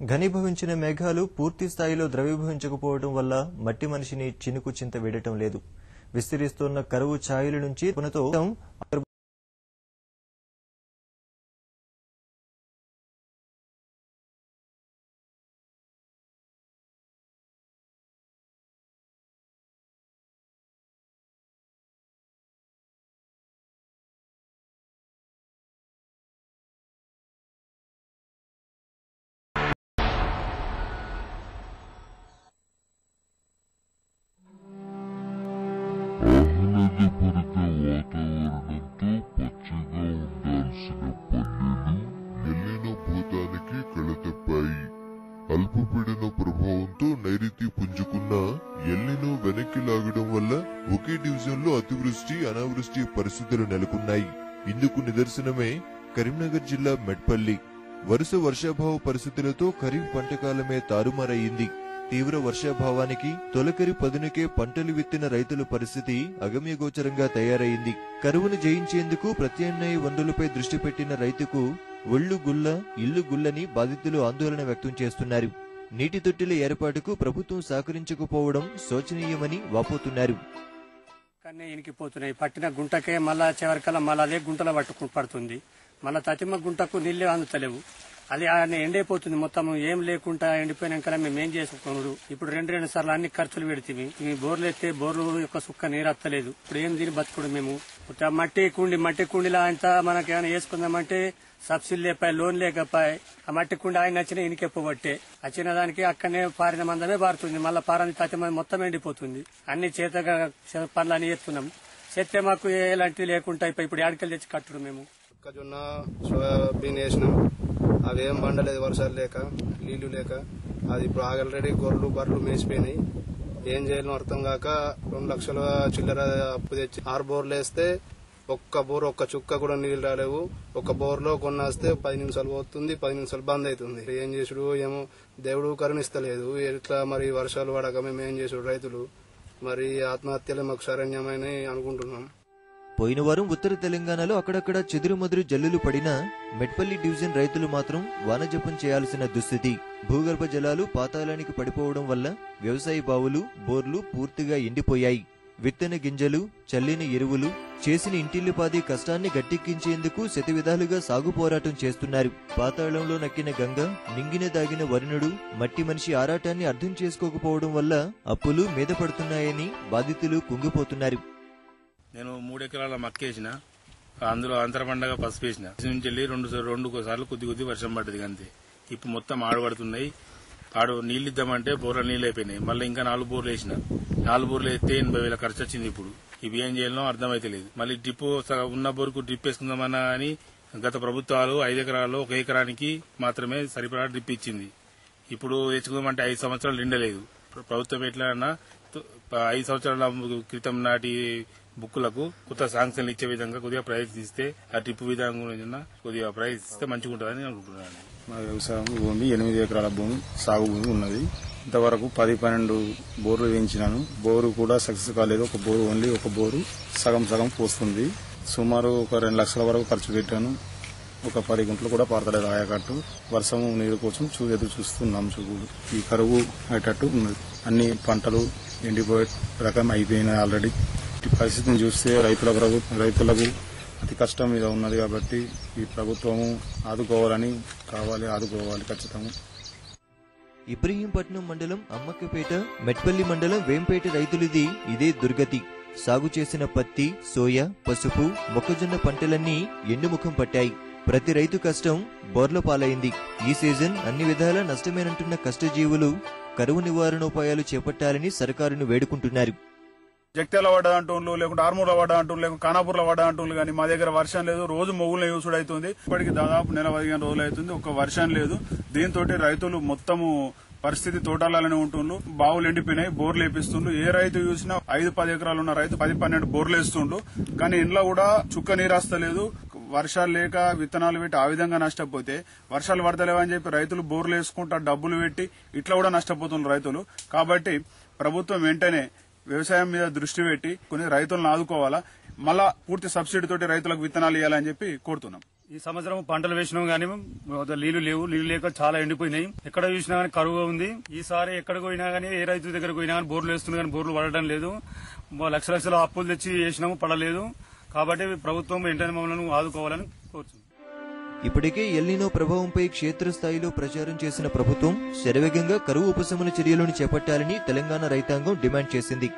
ఘనీభవించిన మేఘాలు పూర్తి స్థాయిలో ద్రవీభవించకపోవడం వల్ల మట్టి మనిషిని చినుకు చింత వేయడం లేదు. విస్తరిస్తున్న కరువు ఛాయల నుంచి పునతో వాతావరణంతో పచ్చగా ఉండాల్సిన పల్లెలు ఎల్లినో భూతానికి కళతప్పాయి. అల్పపీడన ప్రభావంతో నైరుతి పుంజుకున్న ఎల్లినో వెనక్కి లాగడం వల్ల ఒకే డివిజన్ లో అతివృష్టి అనావృష్టి పరిస్థితులు నెలకొన్నాయి. ఇందుకు నిదర్శనమే కరీంనగర్ జిల్లా మెట్పల్లి. వరుస వర్షాభావ పరిస్థితులతో ఖరీఫ్ పంటకాలమే తారుమారయ్యింది. తీవ్ర వర్షాభావానికి తొలకరి పదునికే పంటలు విత్తిన రైతుల పరిస్థితి అగమ్యగోచరంగా తయారైంది. కరువును జయించేందుకు ప్రత్యామ్నాయ వనరులపై దృష్టి పెట్టిన రైతుకు ఒళ్ళు గుల్ల ఇల్లు గుల్లని బాధితులు ఆందోళన వ్యక్తం చేస్తున్నారు. నీటి తొట్టెల ఏర్పాటుకు ప్రభుత్వం సహకరించకపోవడం శోచనీయమని వాపోతున్నారు. ఇనికిపోతున్నాయి. పట్టిన గుంటకే మళ్ళా చివరికల్లా మళ్ళీ అదే గుంటలో పడుతుంది. మళ్ళా తతిమ గుంటకు నీళ్లు అందుతలేవు. అది ఆయన ఎండైపోతుంది. మొత్తం ఏం లేకుండా ఎండిపోయినాక మేము ఏం చేసుకున్నాడు. ఇప్పుడు రెండు సార్లు అన్ని ఖర్చులు పెడితే బోర్లు ఎత్తే బోర్లు యొక్క సుక్క నీరు అత్తలేదు. ఇప్పుడు ఏం దీన్ని బతుకుడు మేము మట్టి కుండిలా అంతా మనకి ఏమైనా వేసుకుందామంటే సబ్సిడీ లేపాయి, లోన్ లేకపోయి ఆ మట్టి కుండి ఆయన నచ్చిన ఇనికెప్పబట్టే వచ్చిన దానికి అక్కడనే పారిన మందమే పారుతుంది. మళ్ళీ పారని తతి మంది మొత్తం ఎండిపోతుంది. అన్ని చేతగా పనులు అని చేస్తున్నాం. చేస్తే మాకు ఎలాంటివి లేకుండా ఇప్పుడు ఆడికలు తెచ్చి కట్టుడు. మేము మొక్కజొన్న సోయాబీన్ వేసినాం. అవేం పండలేదు వర్షాలు లేక నీళ్లు లేక. అది ఇప్పుడు ఆల్రెడీ గొర్రెలు బర్రెలు మేసిపోయినాయి. ఏం చేయాలో అర్థం కాక 2 లక్షల చిల్లర అప్పు తెచ్చి 6 బోర్లు వేస్తే ఒక్క చుక్క కూడా నీళ్లు రాలేవు. ఒక బోర్లో కొన్నాస్తే 10 నిమిషాలు పోతుంది, 10 నిమిషాలు బంద్ అవుతుంది. ఏం చేసుడు ఏమో దేవుడు కరుణిస్తలేదు. ఎట్లా మరి వర్షాలు పడక మేము ఏం చేసుడు రైతులు మరి ఆత్మహత్యలే మాకు శరణ్యమని అనుకుంటున్నాం. పోయిన వారం ఉత్తర తెలంగాణలో అక్కడక్కడ చెదురుమదురు జల్లులు పడినా మెట్పల్లి డివిజన్ రైతులు మాత్రం వానజపం చేయాల్సిన దుస్థితి. భూగర్భ జలాలు పాతాళానికి పడిపోవడం వల్ల వ్యవసాయ బావులు బోర్లు పూర్తిగా ఎండిపోయాయి. విత్తన గింజలు చల్లిన ఎరువులు చేసిన ఇంటిల్లిపాది కష్టాన్ని గట్టెక్కించేందుకు శతవిధాలుగా సాగు పోరాటం చేస్తున్నారు. పాతాళంలో నక్కిన గంగ నింగిన దాగిన వరుణుడు మట్టి మనిషి ఆరాటాన్ని అర్థం చేసుకోకపోవడం వల్ల అప్పులు మీద పడుతున్నాయని బాధితులు కుంగిపోతున్నారు. నేను 3 ఎకరాల మక్కేసిన, అందులో అంతర పండగ పసుపు వేసిన. నుంచి వెళ్ళి రెండు సార్లు కొద్ది వర్షం పడ్డది. అంతే. ఇప్పుడు మొత్తం ఆడబడుతున్నాయి. నీళ్ళు ఇద్దామంటే బోర్ల నీళ్ళు అయిపోయినాయి. మళ్ళీ ఇంకా 4 బోర్లు వేసిన. 4 బోర్లు వేస్తే 80,000 ఖర్చు వచ్చింది. ఇప్పుడు ఇవి ఏం చేయాలో అర్థమైతే లేదు. మళ్ళీ డ్రిప్ ఉన్న బోర్కు డ్రిప్ వేసుకుందామన్నా అని గత ప్రభుత్వాలు 5 ఎకరాల్లో 1 ఎకరానికి మాత్రమే సరిపడా డ్రిప్ ఇచ్చింది. ఇప్పుడు తెచ్చుకుందామంటే 5 సంవత్సరాలు నిండలేదు. ప్రభుత్వం ఎట్లా అన్నా 5 సంవత్సరాల క్రితం నాటి బుక్కులకు కొత్త శాంక్షన్లు ఇచ్చే విధంగా కొద్దిగా ప్రయత్నిస్తే ఆ ట్రిప్ విధానం గురించి కొద్దిగా ప్రయత్నిస్తే మంచిగా ఉంటుందని అనుకుంటున్నాను. మా వ్యవసాయం భూమి 8 ఎకరాల భూమి సాగు భూమి ఉన్నది. ఇంతవరకు 10-12 బోర్లు వేయించినాను. బోరు కూడా సక్సెస్ కాలేదు. ఒక బోరు సగం పోస్తుంది. సుమారు ఒక 2 లక్షల వరకు ఖర్చు పెట్టాను. ఒక 10 గుంటలు కూడా పారతలేదు ఆయకట్టు. వర్షం నీరు కోసం ఎదురు చూస్తున్నాం. ఈ కరువు అయ్యేటట్టు ఉన్నది. అన్ని పంటలు ఎండిపోయే రకం అయిపోయినాయి ఆల్రెడీ. పరిస్థితిని చూస్తే రైతులకు అతి కష్టం మీద ఉన్నది. కాబట్టి ఈ ప్రభుత్వము ఆదుకోవాలని ఆదుకోవాలి ఖచ్చితంగా. ఇబ్రహీంపట్నం మండలం అమ్మక్కపేట, మెట్పల్లి మండలం వేంపేట రైతులది ఇదే దుర్గతి. సాగు చేసిన పత్తి, సోయా, పసుపు, మొక్కజొన్న పంటలన్నీ ఎండుముఖం పట్టాయి. ప్రతి రైతు కష్టం బోర్ల పాలైంది. ఈ సీజన్ అన్ని విధాలా నష్టమేనంటున్న కష్టజీవులు కరువు నివారణోపాయాలు చేపట్టాలని సర్కారును వేడుకుంటున్నారు. జగిత్యాల పడ్డ అంటూళ్ళు, లేకుంటే ఆర్మూర్లో పడ్డ అంటూళ్ళు, లేకుంటే ఖానాపూర్లో పడ్డ అంటూళ్ళు. కానీ మా దగ్గర వర్షం లేదు. రోజు మొగులను యూసుడు అవుతుంది. ఇప్పటికి దాదాపు 15 రోజులు అవుతుంది. ఒక వర్షం లేదు. దీంతో రైతులు మొత్తము పరిస్థితి తోటాలనే ఉంటుండ్రు. బావులు ఎండిపోయినాయి. బోర్లు వేపిస్తుండ్రు. ఏ రైతు చూసినా 5-10 ఎకరాలు ఉన్న రైతు 10-12 బోర్లు వేస్తుండ్రు. కానీ ఇంట్లో కూడా చుక్క నీరు వస్తలేదు. వర్షాలు లేక విత్తనాలు పెట్టి ఆ విధంగా నష్టపోతే, వర్షాలు పడతలేవని చెప్పి రైతులు బోర్లు వేసుకుంటా డబ్బులు పెట్టి ఇట్లా కూడా నష్టపోతున్నారు రైతులు. కాబట్టి ప్రభుత్వం వెంటనే వ్యవసాయం మీద దృష్టి పెట్టి కొన్ని రైతులను ఆదుకోవాలా. మళ్ళా పూర్తి సబ్సిడీ తోటి రైతులకు విత్తనాలు ఇవ్వాలని చెప్పి కోరుతున్నాం. ఈ సంవత్సరం పంటలు వేసినాం గానీ నీళ్లు లేవు, నీళ్లు లేక చాలా ఎండిపోయినాయి. ఎక్కడ చూసినా గానీ కరువు ఉంది. ఈసారి ఎక్కడికి పోయినా గానీ ఏ రైతు దగ్గరకు పోయినా గానీ బోర్లు వేస్తుంది కానీ బోర్లు పడడం లేదు. లక్షల అప్పులు తెచ్చి వేసినాము, పడలేదు. కాబట్టి ప్రభుత్వం వెంటనే మమ్మల్ని ఆదుకోవాలని కోరుతున్నాం. ఇప్పటికే ఎల్నినో ప్రభావంపై క్షేత్రస్థాయిలో ప్రచారం చేసిన ప్రభుత్వం శరవేగంగా కరువు ఉపశమన చర్యలను చేపట్టాలని తెలంగాణ రైతాంగం డిమాండ్ చేసింది.